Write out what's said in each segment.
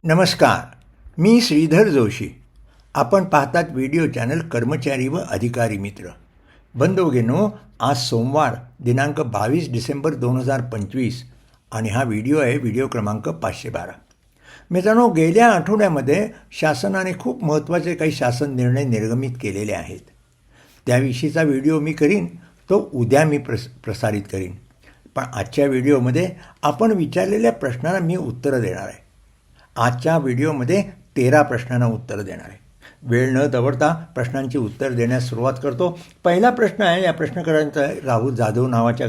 नमस्कार. मी श्रीधर जोशी. आपण पाहतात व्हिडिओ चॅनल कर्मचारी व अधिकारी मित्र. बंधूभगिनींनो, आज सोमवार दिनांक 22 डिसेंबर 2025 आणि हा व्हिडिओ आहे व्हिडिओ क्रमांक 512. मित्रांनो, गेल्या आठवड्यामध्ये शासनाने खूप महत्त्वाचे काही शासन निर्णय निर्गमित केलेले आहेत. त्याविषयीचा व्हिडिओ मी करीन, तो उद्या मी प्रसारित करीन. पण आजच्या व्हिडिओमध्ये आपण विचारलेल्या प्रश्नाला मी उत्तरं देणार आहे. आजच्या व्हिडिओमध्ये 13 प्रश्नांना उत्तर देणार आहे. वेळ न दवडता प्रश्नांची उत्तर देण्यास सुरुवात करतो. पहिला प्रश्न आहे, या प्रश्नकर्त्यांचा राहुल जाधव नावाच्या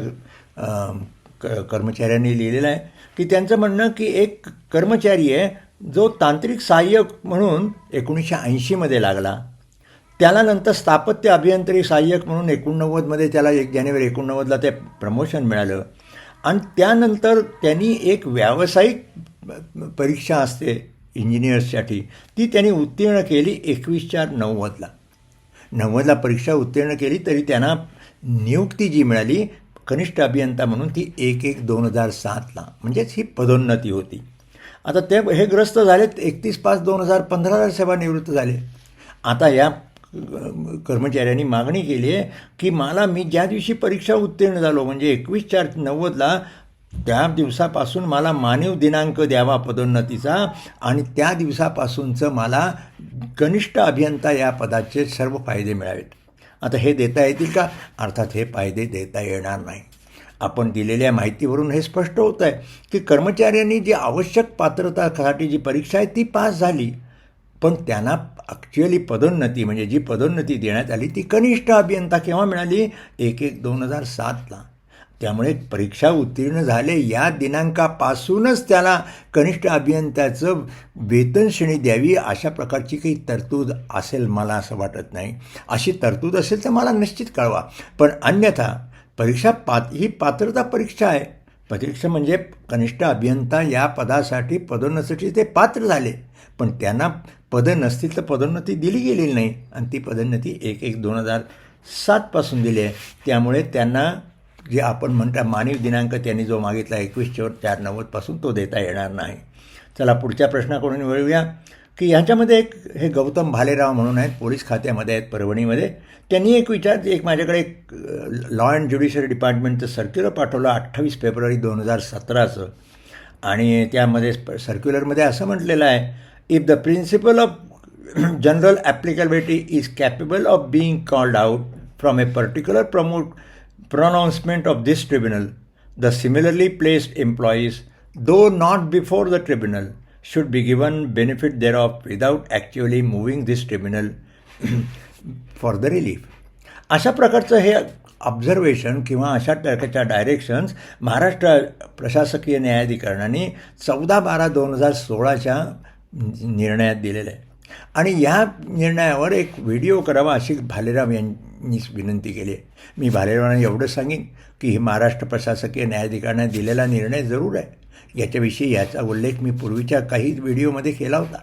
कर्मचाऱ्यांनी लिहिलेला आहे की त्यांचं म्हणणं की एक कर्मचारी आहे जो तांत्रिक सहाय्यक म्हणून 1980मध्ये लागला. त्याला नंतर स्थापत्य अभियंत्री सहाय्यक म्हणून 89मध्ये त्याला 1 जानेवारी 89ला ते प्रमोशन मिळालं. आणि त्यानंतर त्यांनी एक व्यावसायिक परीक्षा असते इंजिनियर्ससाठी, ती त्यांनी उत्तीर्ण केली 21/4/90ला. 90ला परीक्षा उत्तीर्ण केली तरी त्यांना नियुक्ती जी मिळाली कनिष्ठ अभियंता म्हणून ती 1/1/2007ला, म्हणजेच ही पदोन्नती होती. आता ते हे ग्रस्त झालेत 31/5/2015ला सेवानिवृत्त झाले. आता या कर्मचाऱ्यांनी मागणी केली आहे की मी ज्या दिवशी परीक्षा उत्तीर्ण झालो म्हणजे 21/4/90ला, त्या दिवसापासून मला मानव दिनांक द्यावा पदोन्नतीचा आणि त्या दिवसापासूनचं मला कनिष्ठ अभियंता या पदाचे सर्व फायदे मिळावेत. आता हे देता येतील का? अर्थात हे फायदे देता येणार नाही. आपण दिलेल्या माहितीवरून हे स्पष्ट होतं आहे की कर्मचाऱ्यांनी जी आवश्यक पात्रतासाठी जी परीक्षा आहे ती पास झाली, पण त्यांना ॲक्च्युअली पदोन्नती म्हणजे जी पदोन्नती देण्यात आली ती कनिष्ठ अभियंता केव्हा मिळाली? 1/1/2007ला. त्यामुळे परीक्षा उत्तीर्ण झाले या दिनांकापासूनच त्याला कनिष्ठ अभियंत्याचं वेतन श्रेणी द्यावी अशा प्रकारची काही तरतूद असेल मला असं वाटत नाही. अशी तरतूद असेल तर मला निश्चित कळवा. पण अन्यथा परीक्षा ही पात्रता परीक्षा आहे. परीक्षा म्हणजे कनिष्ठ अभियंता या पदासाठी पदोन्नतीसाठी ते पात्र झाले, पण त्यांना पदं नसतील तर पदोन्नती दिली गेलेली नाही आणि ती पदोन्नती 1/1/2007पासून दिली आहे. त्यामुळे त्यांना जे आपण म्हणता मानव दिनांक त्यांनी जो मागितला 21/4/90पासून तो देता येणार नाही. चला पुढच्या प्रश्नाकडून वळूया की ह्याच्यामध्ये हे गौतम भालेराव म्हणून आहेत, पोलीस खात्यामध्ये आहेत परभणीमध्ये. त्यांनी एक माझ्याकडे एक लॉ अँड ज्युडिशरी डिपार्टमेंटचं सर्क्युलर पाठवलं 28 फेब्रुवारी 2017चं. आणि त्यामध्ये सर्क्युलरमध्ये असं म्हटलेलं आहे, if the principle of general applicability is capable of being called out from a particular pronouncement of this tribunal, the similarly placed employees, though not before the tribunal, should be given benefit thereof without actually moving this tribunal for the relief. अशा प्रकारचं हे observation किंवा अशा प्रकारच्या directions Maharashtra प्रशासकीय न्यायाधिकरणाने 14/12/2016च्या निर्णयात दिलेलं आहे. आणि या निर्णयावर एक व्हिडिओ करावा अशी भालेराव यांनी विनंती केली आहे. मी भालेरावांना एवढं सांगेन की हे महाराष्ट्र प्रशासकीय न्यायाधिकरणाने दिलेला निर्णय जरूर आहे. याच्याविषयी याचा उल्लेख मी पूर्वीच्या काही व्हिडिओमध्ये केला होता,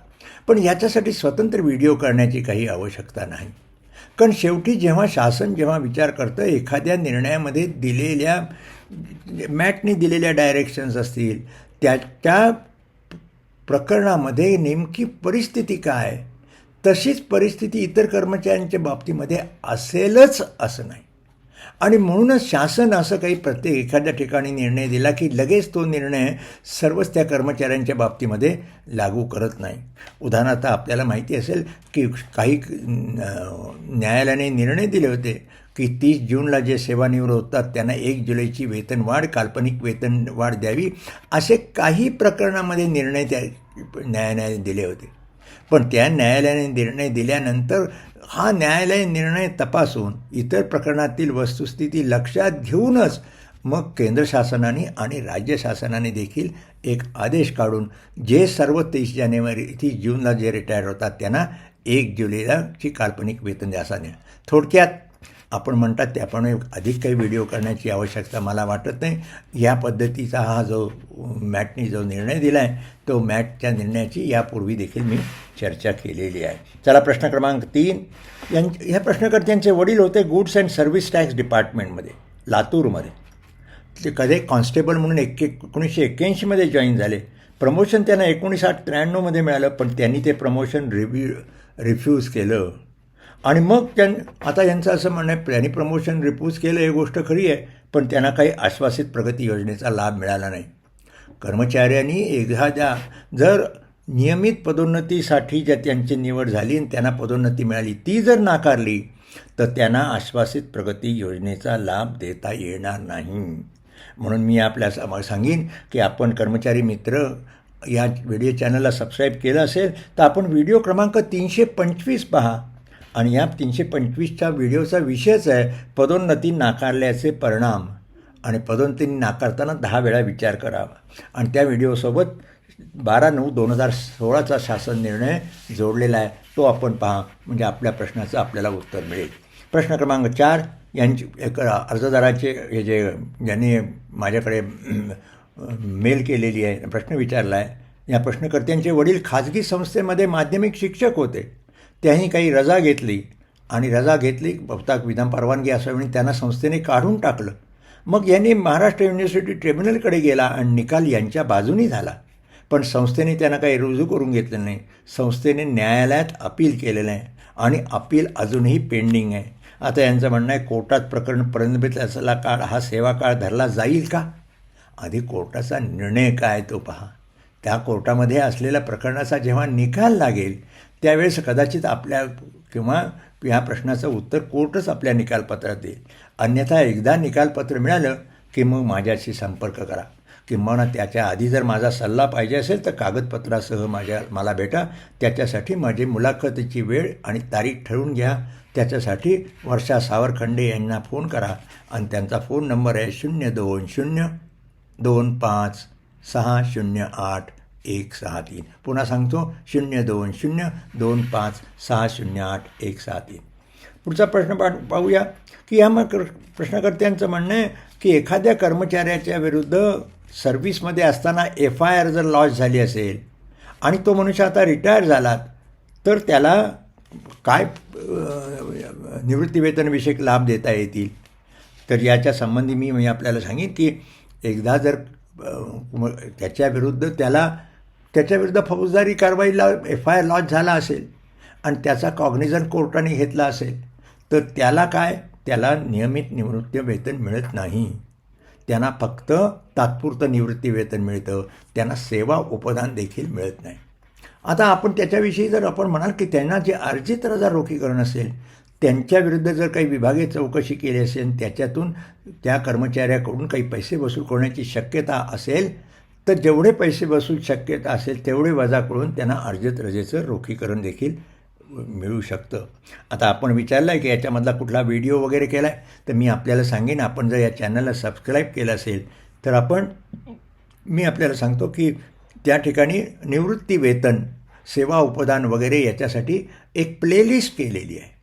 पण याच्यासाठी स्वतंत्र व्हिडिओ करण्याची काही आवश्यकता नाही. कारण शेवटी शासन विचार करतं एखाद्या निर्णयामध्ये दिलेल्या मॅटने दिलेल्या डायरेक्शन्स असतील त्या प्रकरणामध्ये नेमकी परिस्थिती काय, तशीच परिस्थिती इतर कर्मचाऱ्यांच्या बाबतीमध्ये असेलच असं नाही. आणि म्हणूनच शासन असं काही एखाद्या ठिकाणी निर्णय दिला की लगेच तो निर्णय सर्वच त्या कर्मचाऱ्यांच्या बाबतीमध्ये लागू करत नाही. उदाहरणार्थ आपल्याला माहिती असेल की काही न्यायालयाने निर्णय दिले होते की 30 जूनला जे सेवानिवृत्त होतात त्यांना 1 जुलैची वेतनवाढ, काल्पनिक वेतनवाढ द्यावी, असे काही प्रकरणामध्ये निर्णय त्या न्यायालयाने दिले होते. पण त्या न्यायालयाने निर्णय दिल्यानंतर हा न्यायालय निर्णय तपासून इतर प्रकरणातील वस्तुस्थिती लक्षात घेऊनच मग केंद्र शासनाने आणि राज्य शासनाने देखील एक आदेश काढून जे सर्व 30 जूनला जे रिटायर होतात त्यांना 1 जुलैलाची काल्पनिक वेतन द्या असा. थोडक्यात आपण म्हणतात त्याप्रमाणे अधिक काही व्हिडिओ करण्याची आवश्यकता मला वाटत नाही. या पद्धतीचा हा जो मॅटनी जो निर्णय दिला आहे तो मॅटच्या निर्णयाची यापूर्वी देखील मी चर्चा केलेली आहे. चला प्रश्न क्रमांक 3. ह्या प्रश्नकर्त्यांचे वडील होते गुड्स अँड सर्व्हिस टॅक्स डिपार्टमेंटमध्ये लातूरमध्ये. ते कधी कॉन्स्टेबल म्हणून 1981मध्ये जॉईन झाले. प्रमोशन त्यांना 1993मध्ये मिळालं, पण त्यांनी ते प्रमोशन रिफ्यूज केलं. आणि मग आता यांचं असं म्हणणं आहे, त्यांनी प्रमोशन रिफ्यूज केलं ही गोष्ट खरी आहे, पण त्यांना काही आश्वासित प्रगती योजनेचा लाभ मिळाला नाही. कर्मचाऱ्यांनी एखाद्या जर नियमित पदोन्नतीसाठी ज्या त्यांची निवड झाली आणि त्यांना पदोन्नती मिळाली, ती जर नाकारली तर त्यांना आश्वासित प्रगती योजनेचा लाभ देता येणार नाही. म्हणून मी आपल्या सांगेन की आपण कर्मचारी मित्र या व्हिडिओ चॅनलला सबस्क्राईब केलं असेल तर आपण व्हिडिओ क्रमांक 325 पहा. आणि या 325च्या व्हिडिओचा विषयच आहे पदोन्नती नाकारल्याचे परिणाम. आणि पदोन्नती नाकारताना 10 वेळा विचार करावा. आणि त्या व्हिडिओसोबत 12/9/2016चा शासन निर्णय जोडलेला आहे, तो आपण पहा, म्हणजे आपल्या प्रश्नाचं आपल्याला उत्तर मिळेल. प्रश्न क्रमांक 4 यांची एक अर्जदाराचे हे ज्यांनी माझ्याकडे मेल केलेली आहे, प्रश्न विचारला आहे. या प्रश्नकर्त्यांचे वडील खाजगी संस्थेमध्ये माध्यमिक शिक्षक होते. त्यांनी काही रजा घेतली आणि रजा घेतली, बहुतांश विधान परवानगी असावी, त्यांना संस्थेने काढून टाकलं. मग यांनी महाराष्ट्र युनिव्हर्सिटी ट्रिब्युनलकडे गेला आणि निकाल यांच्या बाजूनी झाला, पण संस्थेने त्यांना काही रुजू करून घेतलं नाही. संस्थेने न्यायालयात अपील केलेलं आहे आणि अपील अजूनही पेंडिंग आहे. आता यांचं म्हणणं आहे कोर्टात प्रकरण प्रलंबित असलेला काळ हा सेवा काळ धरला जाईल का? आधी कोर्टाचा निर्णय काय तो पहा. त्या कोर्टामध्ये असलेल्या प्रकरणाचा जेव्हा निकाल लागेल त्यावेळेस कदाचित आपल्या किंवा या प्रश्नाचं उत्तर कोर्टच आपल्या निकालपत्रात देईल. अन्यथा एकदा निकालपत्र मिळालं की मग माझ्याशी संपर्क करा. किंवा त्याच्या आधी जर माझा सल्ला पाहिजे असेल तर कागदपत्रासह मला भेटा. त्याच्यासाठी माझी मुलाखतीची वेळ आणि तारीख ठरवून घ्या. त्याच्यासाठी वर्षा सावरखंडे यांना फोन करा आणि त्यांचा फोन नंबर आहे 02025608163. पुन्हा सांगतो 02025608163. पुढचा प्रश्न पाहूया की या मग प्रश्नकर्त्यांचं म्हणणं आहे की एखाद्या कर्मचाऱ्याच्या विरुद्ध सर्व्हिसमध्ये असताना FIR जर लॉन्च झाली असेल आणि तो मनुष्य आता रिटायर झाला तर त्याला काय निवृत्तीवेतनविषयक लाभ देता येतील. तर याच्या संबंधी मी आपल्याला सांगेन की एकदा जर त्याच्याविरुद्ध फौजदारी कारवाईला FIR लॉन्च झाला असेल आणि त्याचा कॉग्निझन कोर्टाने घेतला असेल तर त्याला नियमित निवृत्तीवेतन मिळत नाही. त्यांना फक्त तात्पुरतं निवृत्तीवेतन मिळतं, त्यांना सेवा उपदान देखील मिळत नाही. आता आपण त्याच्याविषयी जर आपण म्हणाल की त्यांना जे अर्जित रजा रोखीकरण असेल त्यांच्याविरुद्ध जर काही विभागीय चौकशी केली असेल, त्याच्यातून त्या कर्मचाऱ्याकडून काही पैसे वसूल करण्याची शक्यता असेल तर जेवढे पैसे वसूल शक्यता असेल तेवढे वजा करून त्यांना अर्जित रजेचं रोखीकरण देखील मिळू शकतं. आता आपण विचारलं आहे की याच्यामधला कुठला व्हिडिओ वगैरे केला आहे तर मी आपल्याला सांगेन. आपण जर या चॅनलला सबस्क्राईब केलं असेल तर मी आपल्याला सांगतो की त्या ठिकाणी निवृत्तीवेतन, सेवा उपदान वगैरे याच्यासाठी एक प्लेलिस्ट केलेली आहे.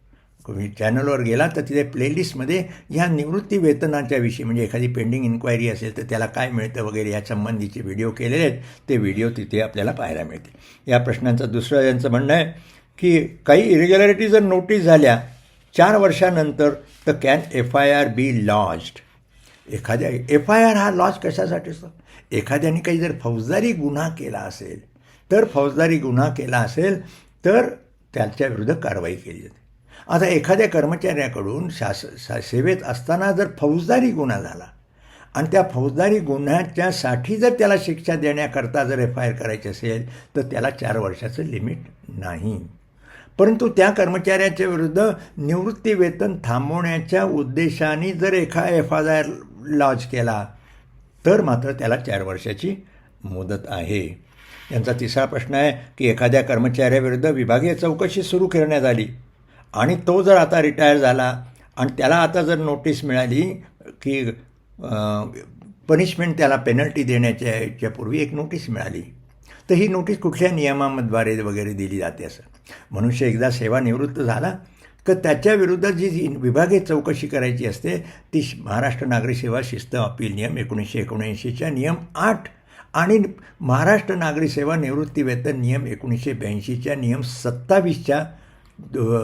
तुम्ही चॅनलवर गेला तर तिथे प्लेलिस्टमध्ये ह्या निवृत्तीवेतनाच्या विषयी म्हणजे एखादी पेंडिंग इन्क्वायरी असेल तर त्याला काय मिळतं वगैरे या संबंधीचे व्हिडिओ केलेले आहेत. ते व्हिडिओ तिथे आपल्याला पाहायला मिळतील. या प्रश्नांचं दुसरं यांचं म्हणणं आहे की काही इरेग्युलॅरिटी जर नोटीस झाल्या 4 वर्षानंतर तर कॅन FIR बी लॉन्च्ड. एखाद्या FIR हा लॉन्च कशासाठी असतो? एखाद्याने काही जर फौजदारी गुन्हा केला असेल तर त्याच्याविरुद्ध कारवाई केली जाते. आता एखाद्या कर्मचाऱ्याकडून सेवेत असताना जर फौजदारी गुन्हा झाला आणि त्या फौजदारी गुन्ह्याच्यासाठी जर त्याला शिक्षा देण्याकरता जर FIR करायची असेल तर त्याला 4 वर्षाचं लिमिट नाही. परंतु त्या कर्मचाऱ्याच्या विरुद्ध निवृत्तीवेतन थांबवण्याच्या उद्देशाने जर FIR लॉन्च केला तर मात्र त्याला 4 वर्षाची मुदत आहे. यांचा तिसरा प्रश्न आहे की एखाद्या कर्मचाऱ्याविरुद्ध विभागीय चौकशी सुरू करण्यात आली आणि तो जर आता रिटायर झाला आणि त्याला आता जर नोटीस मिळाली की पनिशमेंट त्याला पेनल्टी देण्याच्या पूर्वी एक नोटीस मिळाली तर ही नोटीस कुठल्या नियमांद्वारे वगैरे दिली जाते? असं मनुष्य एकदा सेवानिवृत्त झाला तर त्याच्याविरुद्ध जी विभागीय चौकशी करायची असते ती महाराष्ट्र नागरी सेवा शिस्त अपील नियम 1979च्या नियम 8 आणि महाराष्ट्र नागरी सेवा निवृत्तीवेतन नियम 1982च्या नियम 27च्या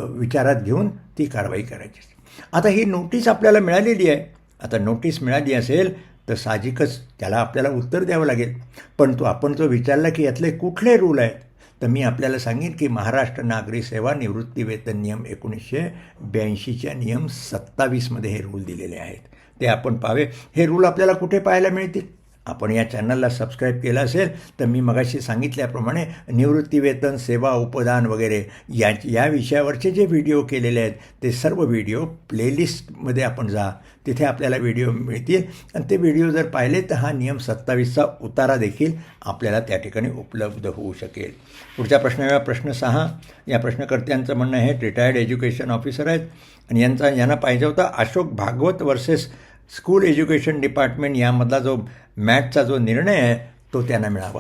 विचारात घेऊन ती कारवाई करायची असते. आता ही नोटीस आपल्याला मिळालेली आहे. आता नोटीस मिळाली असेल तर साहजिकच त्याला आपल्याला उत्तर द्यावं लागेल. पण आपण जो विचारला की यातले कुठले रूल आहेत, तर मी आपल्याला सांगेन की महाराष्ट्र नागरी सेवा निवृत्ती वेतन नियम 1982च्या नियम 27मध्ये हे रूल दिलेले आहेत. ते आपण पाहावे. हे रूल आपल्याला कुठे पाहायला मिळतील? आपण या चॅनलला सबस्क्राईब केलं असेल तर मी मगाशी सांगितल्याप्रमाणे निवृत्ती वेतन, सेवा, उपदान वगैरे या विषयावरचे जे व्हिडिओ केलेले आहेत ते सर्व व्हिडिओ प्लेलिस्टमध्ये आपण जा, तिथे आपल्याला व्हिडिओ मिळतील आणि ते व्हिडिओ जर पाहिले तर हा नियम 27चा उतारा देखील आपल्याला त्या ठिकाणी उपलब्ध होऊ शकेल. पुढच्या प्रश्न 6. या प्रश्नकर्त्यांचं म्हणणं आहे रिटायर्ड एज्युकेशन ऑफिसर आहेत आणि यांना पाहिजे होता Ashok Bhagwat versus school education department यामधला जो मॅटचा जो निर्णय आहे तो त्यांना मिळावा.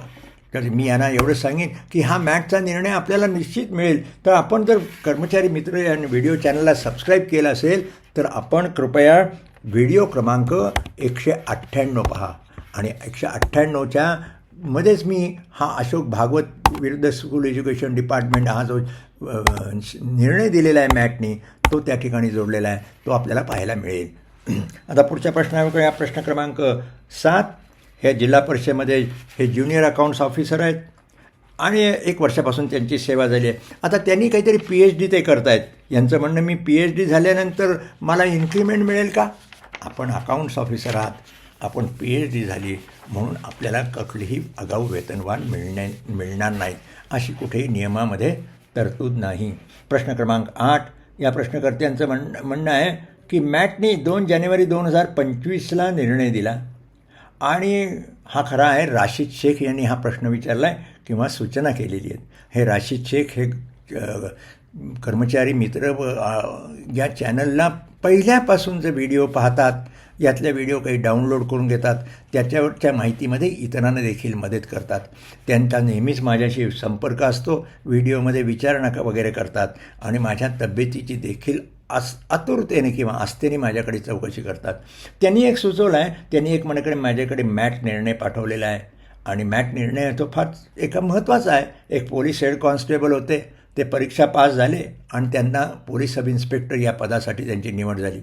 तर मी यांना एवढं सांगेन की हा मॅटचा निर्णय आपल्याला निश्चित मिळेल. तर आपण जर कर्मचारी मित्र या व्हिडिओ चॅनलला सबस्क्राईब केलं असेल तर आपण कृपया व्हिडिओ क्रमांक 198 पहा आणि 198च्या मध्येच मी हा अशोक भागवत विरुद्ध स्कूल एज्युकेशन डिपार्टमेंट हा जो निर्णय दिलेला आहे मॅटनी तो त्या ठिकाणी जोडलेला आहे, तो आपल्याला पाहायला मिळेल. आता पुढच्या प्रश्नावर या प्रश्न क्रमांक 7. हे जिल्हा परिषदेमध्ये हे ज्युनियर अकाउंट्स ऑफिसर आहेत आणि 1 वर्षापासून त्यांची सेवा झाली आहे. आता त्यांनी काहीतरी PhD ते करतायत. यांचं म्हणणं मी PhD झाल्यानंतर मला इन्क्रिमेंट मिळेल का? आपण अकाउंट्स ऑफिसर आहात, आपण PhD झाली म्हणून आपल्याला कुठलीही आगाऊ वेतनवाढ मिळणार नाही अशी कुठेही नियमामध्ये तरतूद नाही. प्रश्न क्रमांक 8. या प्रश्नकर्त्यांचं म्हणणं आहे की मॅटने 2 जानेवारी 2025ला निर्णय दिला आणि हा खरा आहे. राशिद शेख यांनी हा प्रश्न विचारला आहे किंवा सूचना केलेली आहेत. हे राशिद शेख हे कर्मचारी मित्र या चॅनलला पहिल्यापासून जे व्हिडिओ पाहतात, यातल्या व्हिडिओ काही डाउनलोड करून घेतात, त्याच्यावरच्या माहितीमध्ये इतरांना देखील मदत करतात. त्यांचा नेहमीच माझ्याशी संपर्क असतो, व्हिडिओमध्ये विचारणा वगैरे करतात आणि माझ्या तब्येतीची देखील आतुरतेने किंवा आस्थेने माझ्याकडे चौकशी करतात. त्यांनी एक सुचवलं आहे, त्यांनी एक माझ्याकडे मॅट निर्णय पाठवलेला आहे आणि मॅट निर्णय तो फार एका महत्त्वाचा आहे. एक पोलीस हेड कॉन्स्टेबल होते, ते परीक्षा पास झाले आणि त्यांना पोलीस सब इन्स्पेक्टर या पदासाठी त्यांची निवड झाली.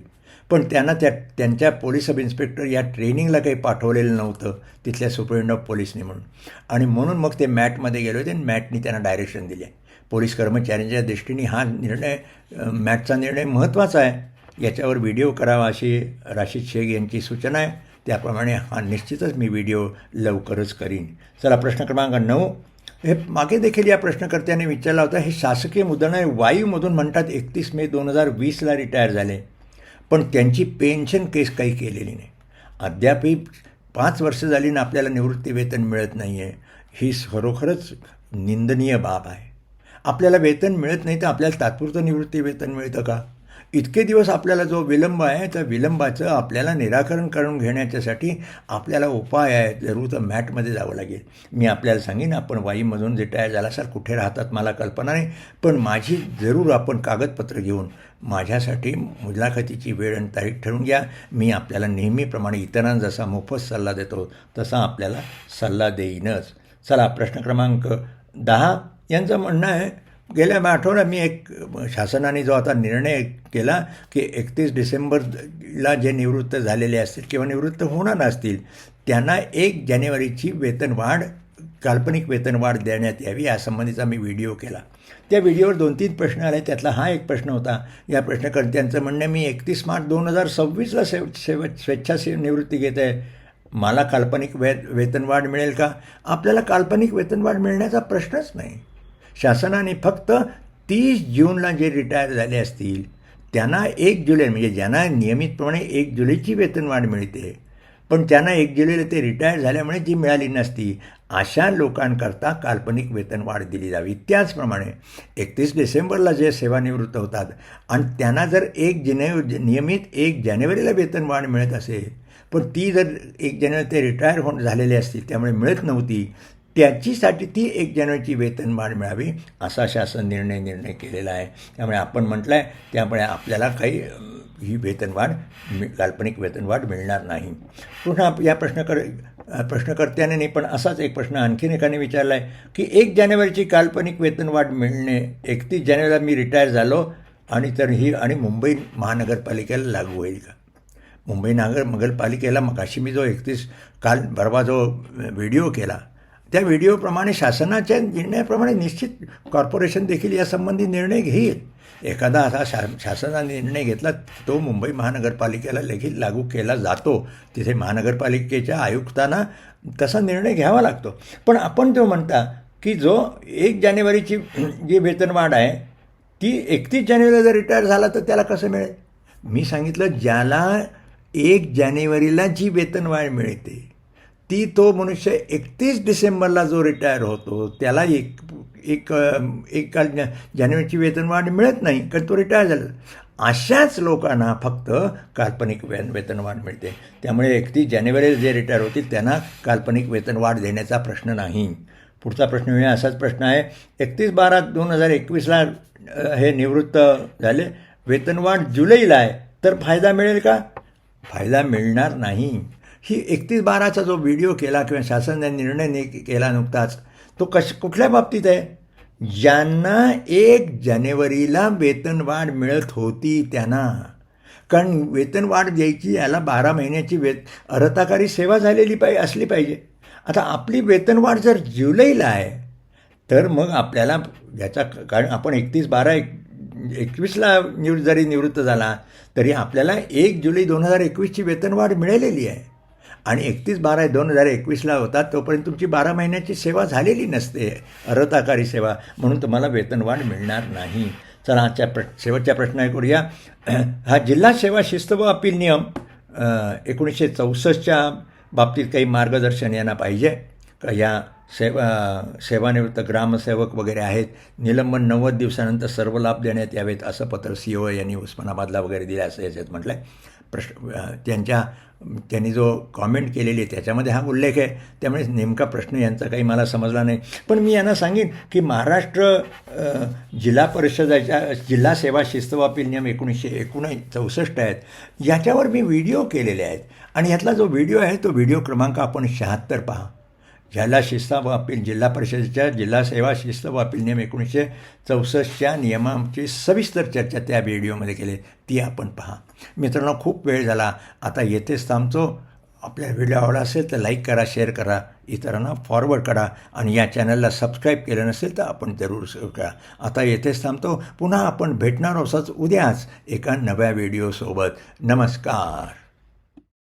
पण त्यांना त्यांच्या पोलीस सब इन्स्पेक्टर या ट्रेनिंगला काही पाठवलेलं नव्हतं तिथल्या सुपरिटेंडंट ऑफ पोलीसने म्हणून मग ते मॅटमध्ये गेले होते आणि मॅटनी त्यांना डायरेक्शन दिले. पोलीस कर्मचाऱ्यांच्या दृष्टीने हा मॅटचा निर्णय महत्त्वाचा आहे, याच्यावर व्हिडिओ करावा अशी राशिद शेख यांची सूचना आहे. त्याप्रमाणे हा निश्चितच मी व्हिडिओ लवकरच करीन. चला प्रश्न क्रमांक 9. हे मागे देखील या प्रश्नकर्त्याने विचारला होता. हे शासकीय मुदतनार वायूमधून म्हणतात 31 मे 2020ला रिटायर झाले, पण त्यांची पेन्शन केस काही केलेली नाही. अद्यापही 5 वर्ष झाली ना आपल्याला निवृत्ती वेतन मिळत नाही आहे. ही खरोखरच निंदनीय बाब आहे. आपल्याला वेतन मिळत नाही तर आपल्याला तात्पुरतं निवृत्ती वेतन मिळतं का? इतके दिवस आपल्याला जो विलंब आहे त्या विलंबाचं आपल्याला निराकरण करून घेण्याच्यासाठी आपल्याला उपाय आहे. जरूर तर मॅटमध्ये जावं लागेल. मी आपल्याला सांगेन, आपण वाईमधून रिटायर झाला सर कुठे राहतात मला कल्पना नाही, पण माझी जरूर आपण कागदपत्र घेऊन माझ्यासाठी मुलाखतीची वेळ आणि तारीख ठरवून घ्या. मी आपल्याला नेहमीप्रमाणे इतरांना जसा मोफत सल्ला देतो तसा आपल्याला सल्ला देईनच. चला प्रश्न क्रमांक 10. यांचं म्हणणं आहे गेल्या आठवड्यात मी एक शासनाने जो आता निर्णय केला की 31 डिसेंबरला जे निवृत्त झालेले असतील किंवा निवृत्त होणार असतील त्यांना 1 जानेवारीची वेतनवाढ, काल्पनिक वेतनवाढ देण्यात यावी यासंबंधीचा मी व्हिडिओ केला. त्या व्हिडिओवर 2-3 प्रश्न आले, त्यातला हा एक प्रश्न होता. या प्रश्नकर्त्यांचं म्हणणं मी 31 मार्च 2026ला स्वेच्छानिवृत्ती घेत आहे, मला काल्पनिक वेतनवाढ मिळेल का? आपल्याला काल्पनिक वेतनवाढ मिळण्याचा प्रश्नच नाही. शासनाने फक्त 30 जूनला जे रिटायर झाले असतील त्यांना 1 जुलै म्हणजे ज्यांना नियमितप्रमाणे 1 जुलैची वेतनवाढ मिळते, पण त्यांना 1 जुलैला ते रिटायर झाल्यामुळे जी मिळाली नसती, अशा लोकांकरता काल्पनिक वेतनवाढ दिली जावी. त्याचप्रमाणे 31 डिसेंबरला जे सेवानिवृत्त होतात आणि त्यांना जर नियमित 1 जानेवारीला वेतनवाढ मिळत असेल, पण ती जर 1 जानेवारी ते रिटायर झालेले असतील त्यामुळे मिळत नव्हती, त्याचीसाठी ती 1 जानेवारीची वेतनवाढ मिळावी असा शासन निर्णय केलेला आहे. त्यामुळे आपण म्हटलं आहे त्यामुळे आपल्याला काही ही वेतनवाढ काल्पनिक वेतनवाढ मिळणार नाही. पुन्हा या प्रश्नकर्त्याने पण असाच एक प्रश्न आणखीन एकाने विचारला आहे की 1 जानेवारीची काल्पनिक वेतनवाढ मिळणे 31 जानेवारीला मी रिटायर झालो आणि मुंबई महानगरपालिकेला लागू होईल का? मुंबई नगरपालिकेला मगाशी मी जो 31 काल परवा जो व्हिडिओ केला त्या व्हिडिओप्रमाणे शासनाच्या निर्णयाप्रमाणे निश्चित कॉर्पोरेशन देखील यासंबंधी निर्णय घेईल. एखादा असा शासनाने निर्णय घेतला तो मुंबई महानगरपालिकेला देखील लागू केला जातो. तिथे महानगरपालिकेच्या आयुक्तांना तसा निर्णय घ्यावा लागतो. पण आपण तो म्हणता की जो 1 जानेवारीची जी वेतनवाढ आहे ती 31 जानेवारीला जर रिटायर झाला तर त्याला कसं मिळेल. मी सांगितलं ज्याला 1 जानेवारीला जी वेतनवाढ मिळते ती तो मनुष्य 31 डिसेंबरला जो रिटायर होतो त्याला एक जानेवारीची वेतनवाढ मिळत नाही कारण तो रिटायर झाला. अशाच लोकांना फक्त काल्पनिक वेतनवाढ मिळते. त्यामुळे 31 जानेवारीला जे रिटायर होतील त्यांना काल्पनिक वेतनवाढ देण्याचा प्रश्न नाही. पुढचा प्रश्न हे असाच प्रश्न आहे. 31/12/2021ला हे निवृत्त झाले, वेतनवाढ जुलैला आहे तर फायदा मिळेल का. फायदा मिळणार नाही. ही 31/12चा जो व्हिडिओ केला किंवा शासनाने निर्णय केला नुकताच तो कुठल्या बाबतीत आहे. ज्यांना 1 जानेवारीला वेतनवाढ मिळत होती त्यांना. कारण वेतनवाढ द्यायची याला 12 महिन्याची अर्हताकारी सेवा झालेली असली पाहिजे. आता आपली वेतनवाढ जर जुलैला आहे तर मग आपल्याला याचा कारण आपण 31/12/21ला जरी निवृत्त झाला तरी आपल्याला 1 जुलै 2021ची वेतनवाढ मिळालेली आहे आणि 31/12/2021ला होता तोपर्यंत तुमची 12 महिन्याची सेवा झालेली नसते अर्हताकारी सेवा, म्हणून तुम्हाला वेतनवाढ मिळणार नाही. चला आजच्या शेवटच्या प्रश्न करूया. हा जिल्हा सेवा शिस्त व अपील नियम 1964च्या बाबतीत काही मार्गदर्शन यांना पाहिजे का. या सेवानिवृत्त ग्रामसेवक वगैरे आहेत, निलंबन 90 दिवसानंतर सर्व लाभ देण्यात यावेत असं पत्र CO यांनी उस्मानाबादला वगैरे दिलं असं याच्यात म्हटलं आहे. त्यांनी जो कॉमेंट केलेली आहे त्याच्यामध्ये हा उल्लेख आहे. त्यामुळे नेमका प्रश्न यांचा काही मला समजला नाही. पण मी यांना सांगेन की महाराष्ट्र जिल्हा परिषदेच्या जिल्हा सेवा शिस्त व अपील नियम 1964 आहेत याच्यावर मी व्हिडिओ केलेले आहेत आणि यातला जो व्हिडिओ आहे तो व्हिडिओ क्रमांक आपण 76 पहा. जिल्हा शिस्त व अपील जिल्हा परिषदेच्या जिल्हा सेवा शिस्त व अपील नियम 1964च्या नियमांची सविस्तर चर्चा त्या व्हिडिओमध्ये केली ती आपण पहा. मित्रांनो खूप वेळ झाला, आता येथेच थांबतो. आपल्या व्हिडिओ आवडला असेल तर लाईक करा, शेअर करा, इतरांना फॉरवर्ड करा आणि या चॅनलला सबस्क्राईब केलं नसेल तर आपण जरूर करा. आता येथेच थांबतो. पुन्हा आपण भेटणार आहोत उद्याच एका नव्या व्हिडिओसोबत. नमस्कार.